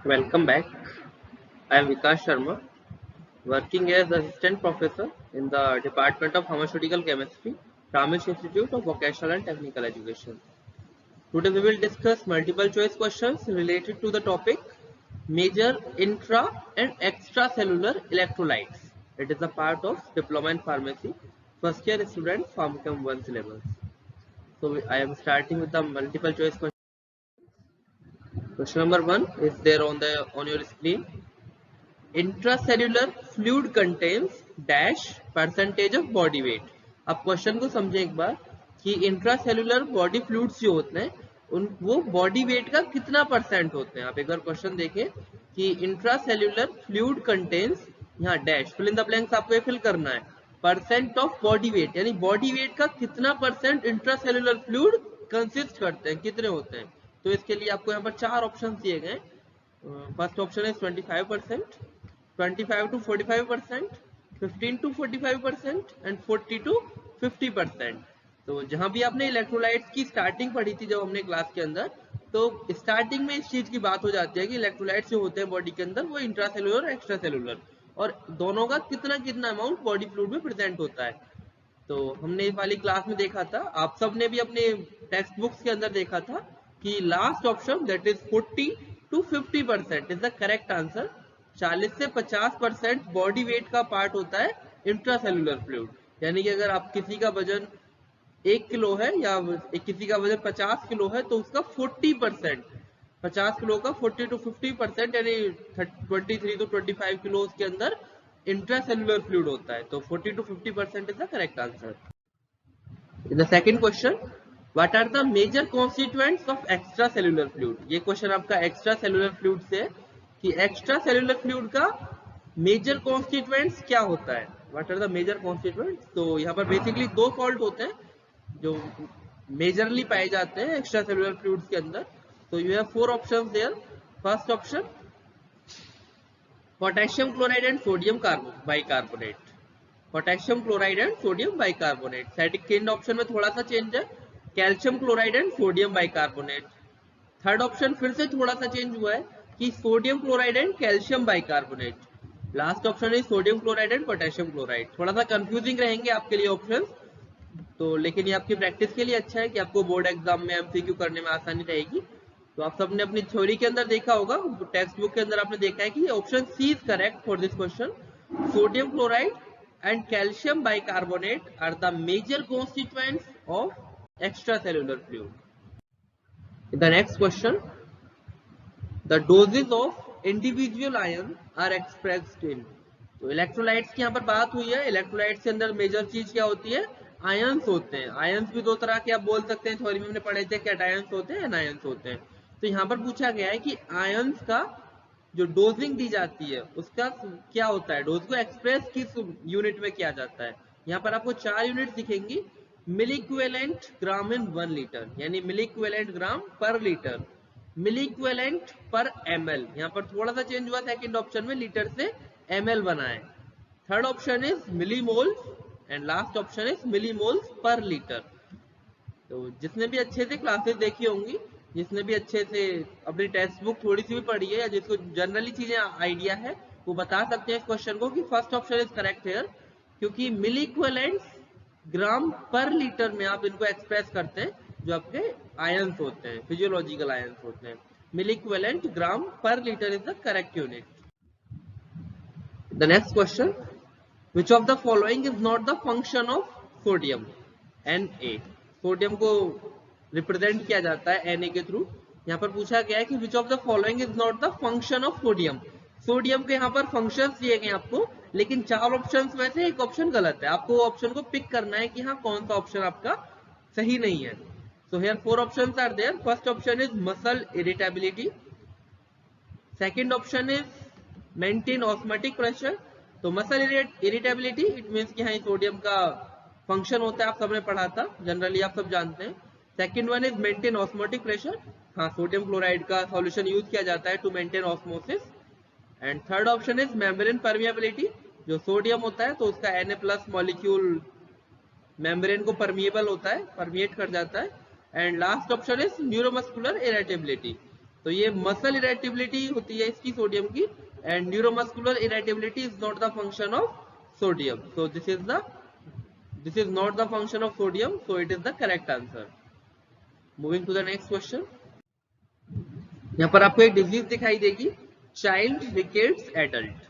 Welcome back. I am Vikas Sharma, working as Assistant Professor in the Department of Pharmaceutical Chemistry, Ramesh Institute of Vocational and Technical Education. Today we will discuss multiple choice questions related to the topic major intra and extracellular electrolytes. It is a part of Diploma in Pharmacy, first year student Pharmachem 1 syllabus. So I am starting with the multiple choice question. Question number 1 is there on your screen. Intracellular fluid contains dash percentage of body wait. आप question को समझें एक बार कि intracellular body fluids जो होते हैं उन वो बॉडी वेट का कितना परसेंट होते हैं। आप एक बार क्वेश्चन देखें कि इंट्रासेल्युलर फ्लूइड कंटेन्स, यहाँ dash fill in the blanks आपको ये फिल करना है, परसेंट ऑफ बॉडी वेट, यानी बॉडी वेट का कितना परसेंट इंट्रासेल्युलर फ्लूइड कंसिस्ट करते हैं, कितने होते हैं। तो इसके लिए आपको यहाँ पर चार ऑप्शन दिए गए। फर्स्ट ऑप्शन है 25%, 25 to 45%, 15 to 45% एंड 40 to 50%। तो जहां भी आपने इलेक्ट्रोलाइट्स की स्टार्टिंग पढ़ी थी जब हमने क्लास के अंदर, तो स्टार्टिंग में इस चीज की बात हो जाती है कि इलेक्ट्रोलाइट्स जो होते हैं बॉडी के अंदर वो इंट्रासेलुलर और एक्स्ट्रासेलुलर, और दोनों का कितना कितना अमाउंट बॉडी फ्लूइड में प्रेजेंट होता है। तो हमने इस वाली क्लास में देखा था, आप सब ने भी अपने टेक्स्ट बुक्स के अंदर देखा था कि last option that is 40 to 50% is the correct answer. 40 से 50% बॉडी वेट का पार्ट होता है इंट्रासेलुलर फ्लूइड, यानी कि अगर आप किसी का वजन 1 किलो है या किसी का वजन 50 किलो है तो उसका 40%, 50 किलो का 40 to 50% यानी 23 to 25 किलो के अंदर इंट्रासेलुलर फ्लूइड होता है। तो 40 to 50% is the correct answer. In the second question, what are the major constituents of extra cellular fluid. ये क्वेश्चन आपका एक्स्ट्रा सेलुलर फ्लूइड से है कि एक्स्ट्रा सेलुलर फ्लूइड का मेजर कॉन्स्टिट्यूएंट्स क्या होता है, what are the major constituents. तो यहाँ पर बेसिकली दो सॉल्ट होते हैं जो मेजरली पाए जाते हैं एक्स्ट्रा सेलुलर फ्लूइड्स के अंदर। तो you have four options there. First option potassium chloride and sodium bicarbonate, potassium chloride and sodium bicarbonate. Second option में थोड़ा सा चेंज है, calcium chloride and sodium bicarbonate. Third option फिर से थोड़ा सा चेंज हुआ है कि sodium chloride and calcium bicarbonate. Last option है sodium chloride and potassium chloride. थोड़ा सा कंफ्यूजिंग रहेंगे आपके लिए ऑप्शन, तो लेकिन ये आपकी प्रैक्टिस के लिए अच्छा है कि आपको बोर्ड एग्जाम में एमसीक्यू करने में आसानी रहेगी। तो आप सबने अपनी थ्योरी के अंदर देखा होगा, टेक्स्ट बुक के अंदर आपने देखा है कि option C is correct for this question. Sodium chloride and calcium bicarbonate are the major constituents of extracellular fluid. The next question, the doses of individual ion are expressed in। तो electrolytes की यहाँ पर बात हुई है। Electrolytes के अंदर major चीज क्या होती है, आयंस होते हैं। आयंस भी दो तरह के आप बोल सकते हैं, थ्योरी में हमने पढ़े थे, कैटायंस होते हैं, एनायंस होते हैं। तो यहाँ पर पूछा गया है कि आयंस का जो डोजिंग दी जाती है उसका क्या होता है, डोज को एक्सप्रेस किस यूनिट में किया जाता है। यहाँ पर आपको चार यूनिट दिखेंगी, मिलीक्वेलेंट ग्राम इन 1 लीटर, यानी मिलीक्वेलेंट ग्राम पर लीटर, मिलीक्वेलेंट पर ml, यहाँ पर थोड़ा सा चेंज हुआ सेकंड ऑप्शन में, लीटर से ml बना है। Third option is millimoles and last option is millimoles पर लीटर। तो जिसने भी अच्छे से क्लासेस देखी होंगी, जिसने भी अच्छे से अपनी टेक्स्ट बुक थोड़ी सी भी पढ़ी है या जिसको जनरली चीजें आइडिया है, वो बता सकते हैं इस क्वेश्चन को कि first option is correct here, क्योंकि मिलीक्वेलेंट ग्राम पर लीटर में आप इनको एक्सप्रेस करते हैं जो आपके आयंस होते हैं, फिजियोलॉजिकल आयंस होते हैं। मिलीक्वेलेंट ग्राम पर litre is the correct unit. The next question, which of the following is not the function of sodium, Na। Sodium को रिप्रेजेंट किया जाता है Na के थ्रू। यहाँ पर पूछा गया है कि which of the following is not the function of sodium. Sodium के यहाँ पर फंक्शंस दिए गए आपको, लेकिन चार ऑप्शंस में से एक ऑप्शन गलत है। आपको ऑप्शन को पिक करना है कि हाँ कौन सा ऑप्शन आपका सही नहीं है। So here four options are there. First option is muscle irritability. Second option is maintain osmotic pressure. तो muscle irritability it means कि हाँ सोडियम का फंक्शन होता है, आप सबने पढ़ा था, जनरली आप सब जानते हैं। Second one is maintain osmotic pressure, हाँ सोडियम क्लोराइड का सॉल्यूशन यूज किया जाता है to maintain osmosis. And third option is membrane permeability, जो सोडियम होता है तो उसका Na+ मॉलिक्यूल मेम्ब्रेन को परमिएबल होता है, परमिएट कर जाता है। And last option is neuromuscular irritability, तो ये मसल इरेटेबिलिटी होती है इसकी सोडियम की, and neuromuscular irritability is not the function of sodium. So this is not the function of sodium, so it is the correct answer. Moving to the next question. यहाँ पर आपको एक disease दिखाई देगी, child rickets adult.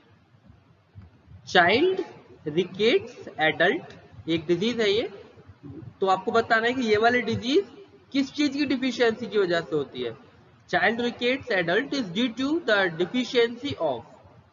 Child rickets adult एक disease है ये. तो आपको बताना है कि ये वाली डिजीज किस चीज की डिफिशियंसी की वजह से होती है. Child rickets adult is due to the deficiency of,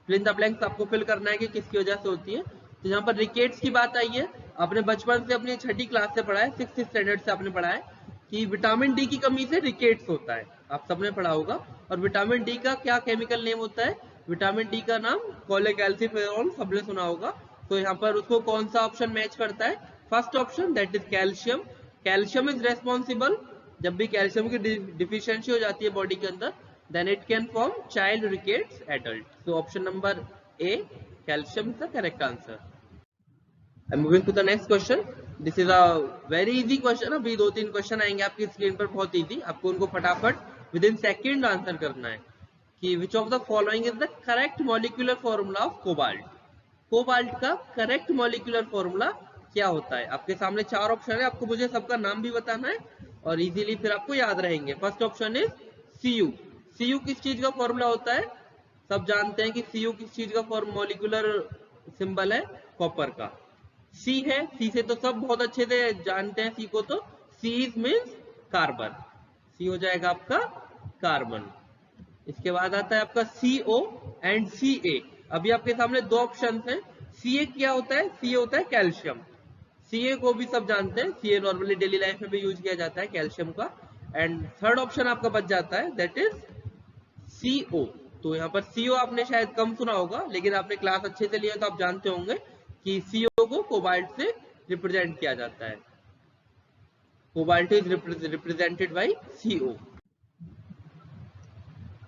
fill in the blanks आपको फिल करना है कि किसकी वजह से होती है. तो यहाँ पर रिकेट्स की बात आई है, आपने बचपन से अपनी छठी क्लास से पढ़ा है, 6th स्टैंडर्ड से आपने पढ़ा है कि विटामिन डी की कमी से रिकेट्स होता है, आप सबने पढ़ा होगा. और विटामिन डी का क्या केमिकल नेम होता है? विटामिन डी का नाम कोलेकैल्सिफेरॉल, सबने सुना होगा. तो यहाँ पर उसको कौन सा ऑप्शन मैच करता है? First option, that is calcium. Calcium is responsible, जब भी कैल्शियम की डिफिशियंसी हो जाती है बॉडी के अंदर, then it can form child rickets adult. So option number A, calcium is the correct answer. I'm moving to the next question. This is a very easy question. अभी 2-3 question आएंगे आपकी screen पर, बहुत easy. आपको उनको फटाफट with in second answer करना है कि which of the following is the correct molecular formula of cobalt. Cobalt का करेक्ट मॉलिक्यूलर फॉर्मूला क्या होता है? आपके सामने 4 ऑप्शन है, आपको मुझे सबका नाम भी बताना है और इजीली फिर आपको याद रहेंगे. First option is Cu. Cu किस चीज का फॉर्मूला होता है? सब जानते हैं कि Cu किस चीज का मॉलिक्यूलर सिंबल है? कॉपर का. C है, C से तो सब बहुत अच्छे से जानते हैं C को, तो C मीन्स कार्बन. C हो जाएगा आपका कार्बन. इसके बाद आता है आपका CO एंड Ca. अभी आपके सामने 2 ऑप्शन हैं. Ca क्या होता है? Ca होता है कैल्शियम. Ca को भी सब जानते हैं, Ca नॉर्मली डेली लाइफ में भी यूज किया जाता है कैल्शियम का. एंड थर्ड ऑप्शन आपका बच जाता है, दैट इज CO. तो यहाँ पर CO आपने शायद कम सुना होगा, लेकिन आपने क्लास अच्छे से लिया तो आप जानते होंगे कि CO को कोबाल्ट से रिप्रेजेंट किया जाता है. Cobalt is represented by CO.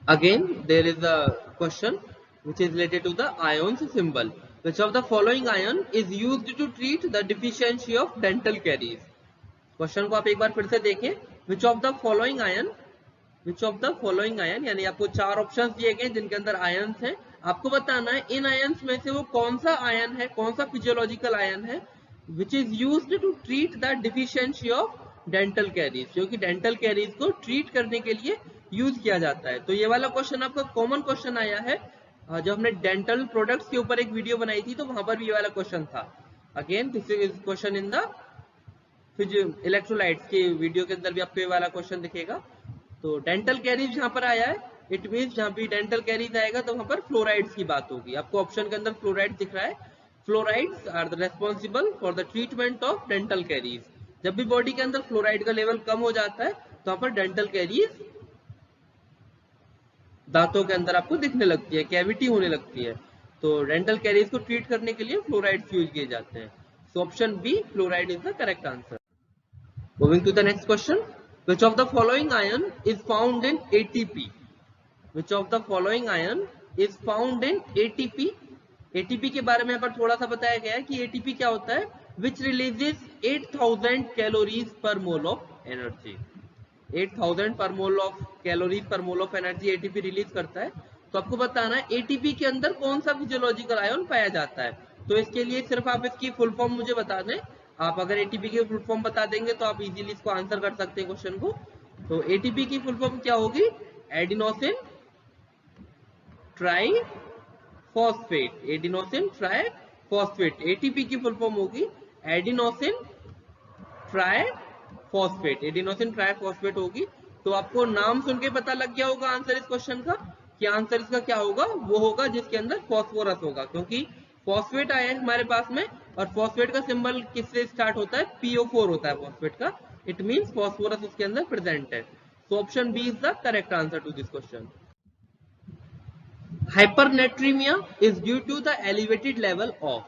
Again, there is a question which is related to the ions symbol. Which of the following ion is used to treat the deficiency of dental caries? Question को आप एक बार फिर से देखें. Which of the following ion यानी आपको 4 options दिए गए जिनके अंदर आयन्स हैं. आपको बताना है इन आयन्स में से वो कौन सा आयन है, कौन सा फिजियोलॉजिकल आयन है which is used to treat the deficiency of dental caries, जो कि डेंटल कैरीज को ट्रीट करने के लिए यूज किया जाता है. तो ये वाला क्वेश्चन आपका कॉमन क्वेश्चन आया है. जब हमने डेंटल प्रोडक्ट्स के ऊपर एक वीडियो बनाई थी तो वहां पर भी ये वाला क्वेश्चन था. Again this is question in the electrolytes के वीडियो के अंदर भी आपको ये वाला क्वेश्चन दिखेगा. तो डेंटल कैरीज यहाँ पर आया है, इट मीन्स जहाँ भी डेंटल कैरीज आएगा तो वहां पर फ्लोराइड्स की बात होगी. आपको ऑप्शन के अंदर फ्लोराइड दिख रहा है. Fluorides are the responsible for the treatment of dental caries. जब भी बॉडी के अंदर फ्लोराइड का लेवल कम हो जाता है तो वहां पर डेंटल कैरीज दांतों के अंदर आपको दिखने लगती है, कैविटी होने लगती है. तो डेंटल कैरीज को ट्रीट करने के लिए फ्लोराइड्स यूज किए जाते हैं. So option B, fluoride is the correct answer. Moving to the next question. Which of the following ion is found in ATP? Which of the following ion is found in ATP? ATP के बारे में यहाँ पर थोड़ा सा बताया गया है कि ATP क्या होता है. Which releases 8000 calories per mole of energy. 8000 per mole of calories per mole of energy ATP release करता है. तो आपको बताना है ATP के अंदर कौन सा फिजियोलॉजिकल आयन पाया जाता है. तो इसके लिए सिर्फ आप इसकी फुल फॉर्म मुझे बता दें. आप अगर एटीपी की फुल फॉर्म बता देंगे तो आप इजीली इसको आंसर कर सकते हैं क्वेश्चन को. तो एटीपी की फुल फॉर्म क्या होगी? Adenosine triphosphate. Adenosine triphosphate ATP की फुल फॉर्म होगी एडिनोसिन ट्राइफॉस्फेट. एडिनोसिन ट्राइफॉस्फेट होगी. तो आपको नाम सुन के पता लग गया होगा आंसर इस क्वेश्चन का कि आंसर इसका क्या होगा. वो होगा जिसके अंदर फॉस्फोरस होगा, क्योंकि फॉस्फेट आया है हमारे पास में और फॉस्फेट का सिंबल किससे स्टार्ट होता है? PO4 होता है फॉस्फेट का. इट मींस फॉस्फोरस उसके अंदर प्रेजेंट है. So option B is the correct answer to this question. Hypernatremia is due to the elevated level of.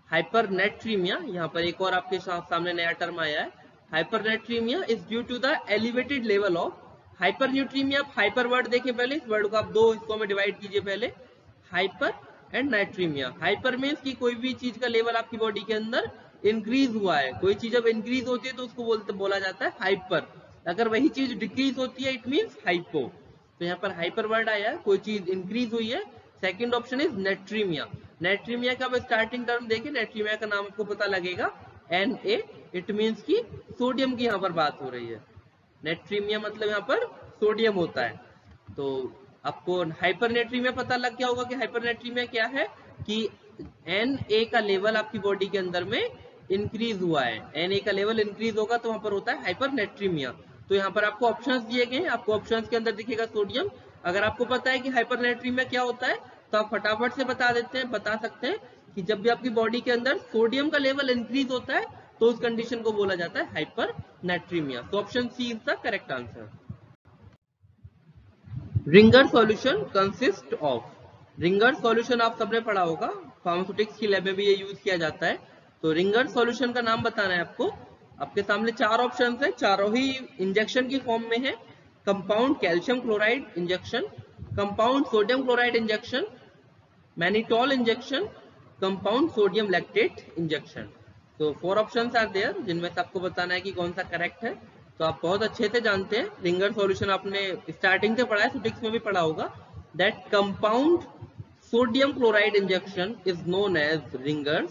Hypernatremia, यहाँ पर एक और आपके सामने नया टर्म आया है. Hypernatraemia is due to the elevated level of. Hypernatraemia, hyper word देखें पहले, इस वर्ड को आप 2 हिस्सों में डिवाइड कीजिए पहले. Hyper and natraemia. Hyper means कि कोई भी चीज का लेवल आपकी बॉडी के अंदर इंक्रीज हुआ है. कोई चीज जब इंक्रीज होती है तो उसको बोला जाता है हाइपर. अगर वही चीज डिक्रीज होती है इट मीन्स हाइपो. तो यहाँ पर हाइपर वर्ड आया है, कोई चीज इंक्रीज हुई है। Second option is natraemia. Natraemia का स्टार्टिंग टर्म देखिए, नेट्रीमिया का नाम आपको पता लगेगा Na, इट मीन्स की सोडियम की यहाँ पर बात हो रही है। नेट्रीमिया मतलब यहाँ पर सोडियम होता है। तो आपको हाइपरनेट्रीमिया पता लग गया होगा कि हाइपरनेट्रीमिया क्या है, कि Na का लेवल आपकी बॉडी के अंदर में इंक्रीज हुआ है। Na का लेवल इंक्रीज होगा तो वहां पर होता है हाइपरनेट्रीमिया। तो यहाँ पर आपको ऑप्शंस दिए गए हैं, आपको ऑप्शंस के अंदर दिखेगा सोडियम। अगर आपको पता है कि हाइपरनेट्रीमिया क्या होता है तो आप फटाफट से बता सकते हैं कि जब भी आपकी बॉडी के अंदर सोडियम का लेवल इंक्रीज होता है तो उस कंडीशन को बोला जाता है हाइपरनेट्रीमिया। तो option C is the correct answer. Ringer solution consist of. Ringer solution आप सबने पढ़ा होगा, फार्मास्यूटिक्स की लैब में भी ये यूज किया जाता है। तो रिंगर सॉल्यूशन का नाम बताना है आपको। आपके सामने चार ऑप्शन है, चारों ही इंजेक्शन की फॉर्म में है। Compound calcium chloride injection, compound sodium chloride injection, mannitol injection, compound sodium lactate injection. तो 4 ऑप्शंस आर देयर, जिनमें से आपको बताना है कि कौन सा करेक्ट है। तो आप बहुत अच्छे से जानते हैं रिंगर सॉल्यूशन, आपने स्टार्टिंग से पढ़ा है, फिजिक्स में भी पढ़ा होगा, that compound sodium chloride injection is known as Ringer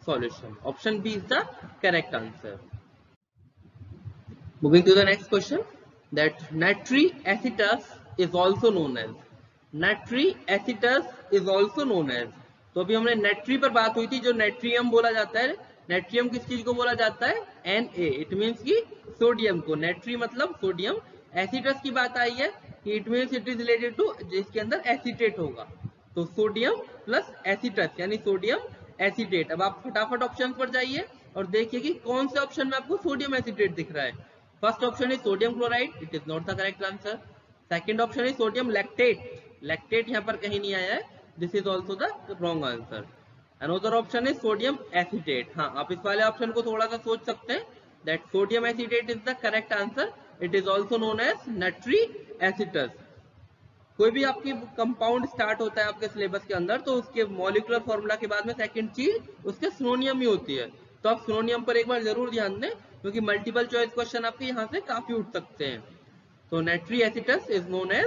solution. Option B is the correct answer. Moving to the next question, that nitric acetas is also known as. Nitric acetas is also known as. तो अभी हमने नेट्री पर बात हुई थी, जो natrium बोला जाता है। नेट्रियम किस चीज को बोला जाता है? Na, इट मीन्स की सोडियम को। नेट्री मतलब सोडियम। एसिटस की बात आई है कि it means it is related to, जिसके अंदर एसिटेट होगा। तो सोडियम प्लस एसिटस यानी सोडियम एसिटेट। अब आप फटाफट ऑप्शन पर जाइए और देखिए कि कौन से ऑप्शन में आपको सोडियम एसिटेट दिख रहा है। First option is sodium chloride, it is not the correct answer. Second option is sodium lactate, lactate यहाँ पर कहीं नहीं आया है, this is also the wrong answer. Another option is sodium acetate. हाँ, आप इस वाले ऑप्शन को थोड़ा सा सोच सकते हैं, that sodium acetate is the correct answer. It is also known as nitric acetas. कोई भी आपकी कंपाउंड स्टार्ट होता है आपके सिलेबस के अंदर तो उसके मॉलिक्यूलर फॉर्मूला के बाद में सेकंड चीज उसके सिनोनियम ही होती है। तो आप सिनोनियम पर एक बार जरूर ध्यान दें, क्योंकि मल्टीपल चॉइस क्वेश्चन आपके यहाँ से काफी उठ सकते हैं। तो nitric acetas is known as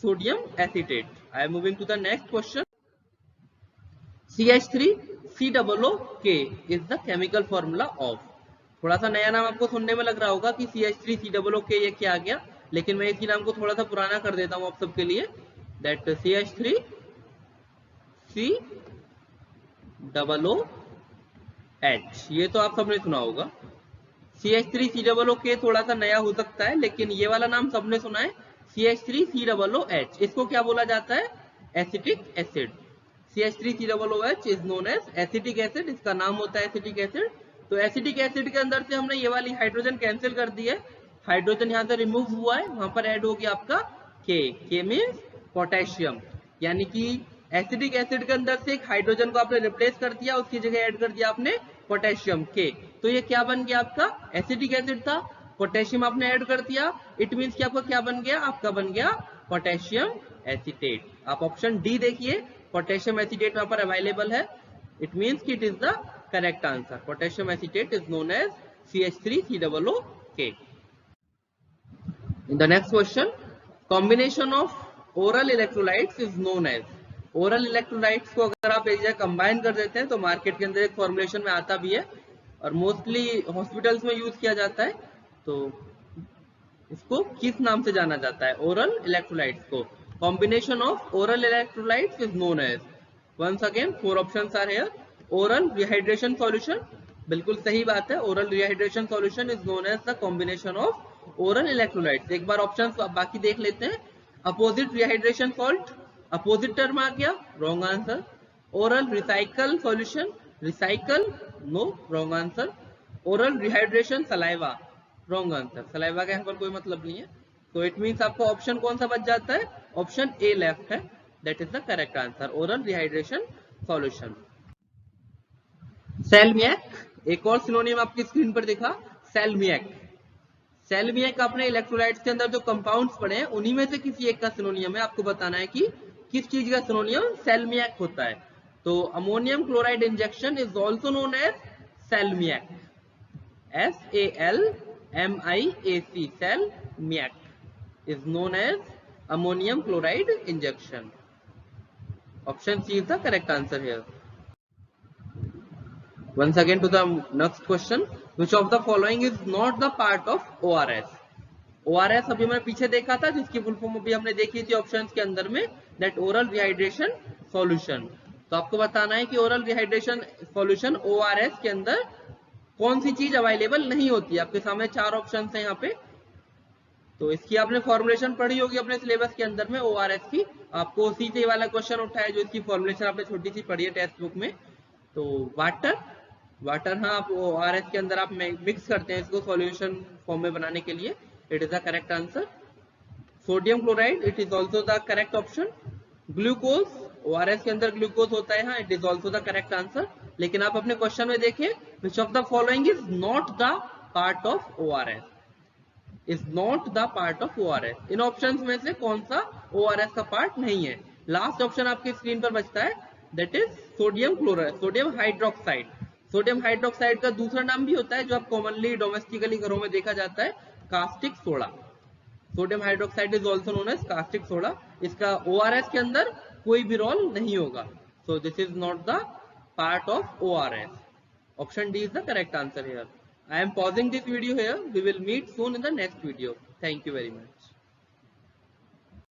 sodium acetate. I am moving to the next question. CH3COOK is the chemical formula of। थोड़ा सा नया नाम आपको सुनने में लग रहा होगा कि CH3COOK ये क्या आ गया, लेकिन मैं इसी नाम को थोड़ा सा पुराना कर देता हूँ आप सबके लिए, दैट CH3COOH। ये तो आप सबने सुना होगा। CH3COOK थोड़ा सा नया हो सकता है, लेकिन ये वाला नाम सबने सुना है, CH3COOH। इसको क्या बोला जाता है? Acetic acid. CH3COOH is known as acetic acid, इसका नाम होता है एसिटिक एसिड। तो एसिटिक एसिड के अंदर से हमने ये वाली हाइड्रोजन कैंसिल कर दी है, हाइड्रोजन यहाँ से रिमूव हुआ है, वहां पर ऐड हो गया आपका के मीन्स पोटेशियम। यानी कि एसिटिक एसिड के अंदर से एक हाइड्रोजन को आपने रिप्लेस कर दिया, उसकी जगह ऐड कर दिया आपने पोटेशियम के। तो ये क्या बन गया आपका? एसिटिक एसिड था, पोटेशियम आपने ऐड कर दिया, इट मीन्स कि आपका क्या बन गया? आपका बन गया पोटेशियम एसिटेट। आप ऑप्शन डी देखिए, पोटेशियम एसिटेट वहां पर अवेलेबल है, इट मीन्स कि it is the correct answer. Potassium acetate is known as CH3COOK। In the next question, combination of oral electrolytes is known as। Oral electrolytes को अगर आप एक जगह कंबाइन कर देते हैं तो मार्केट के अंदर एक फॉर्मुलेशन में आता भी है और मोस्टली हॉस्पिटल्स में यूज किया जाता है। तो इसको किस नाम से जाना जाता है? ओरल इलेक्ट्रोलाइट्स को। Combination of oral electrolytes is known as. Once again 4 options are here. Oral rehydration solution, बिल्कुल सही बात है, oral rehydration solution is known as the combination of oral electrolytes. एक बार ऑप्शंस बाकी देख लेते हैं। Opposite rehydration salt, opposite term आ गया, wrong answer. Oral recycle solution, recycle, no, wrong answer. Oral rehydration saliva, wrong answer, saliva का यहाँ पर कोई मतलब नहीं है। तो इट मीन्स आपको ऑप्शन कौन सा बच जाता है? ऑप्शन ए लेफ्ट है, that is the correct answer, oral rehydration solution. Salmiac, एक और सिनोनियम आपकी स्क्रीन पर दिखा, सेलमियक। सेलमियक आपने इलेक्ट्रोलाइट्स के अंदर जो कंपाउंड्स पढ़े हैं उन्हीं में से किसी एक का सिनोनियम है, आपको बताना है कि किस चीज का सिनोनियम सेलमियक होता है। तो ammonium chloride injection is also known as salmiac, SALMIAC, salmiac is known as ammonium chloride injection. Option C is the correct answer here. Once again to the next question, which of the following is not the part of ORS? ORS अभी मैंने पीछे देखा था, जिसकी full form अभी हमने देखी थी ऑप्शंस के अंदर में, दैट ओरल रिहाइड्रेशन सॉल्यूशन। तो आपको बताना है कि ओरल रिहाइड्रेशन सॉल्यूशन ORS के अंदर कौन सी चीज अवेलेबल नहीं होती है। आपके सामने 4 ऑप्शन है यहाँ पे, तो इसकी आपने फॉर्मुलेशन पढ़ी होगी अपने सिलेबस के अंदर में ORS की। आपको उसी से वाला क्वेश्चन उठाया जो इसकी फॉर्मुलेशन आपने छोटी सी पढ़ी है टेक्स्ट बुक में। तो वाटर हाँ, आप ORS के अंदर आप मिक्स करते हैं इसको सॉल्यूशन फॉर्म में बनाने के लिए। It is the correct answer. Sodium chloride, it is also the correct option. Glucose, ORS के अंदर ग्लूकोज होता है, हाँ, it is also the correct answer. लेकिन आप अपने क्वेश्चन में देखिए, which of the following is not the part of ORS, is not the part of ORS। In options में से कौन सा ORS का पार्ट नहीं है? लास्ट ऑप्शन आपकी स्क्रीन पर बचता है, that is sodium chloride, sodium hydroxide. Sodium hydroxide का दूसरा नाम भी होता है जो आप कॉमनली डोमेस्टिकली घरों में देखा जाता है, caustic soda. Sodium hydroxide is also known as caustic soda. इसका ORS के अंदर कोई भी रोल नहीं होगा। So this is not the part of ORS. Option D is the correct answer here. I am pausing this video here. We will meet soon in the next video. Thank you very much.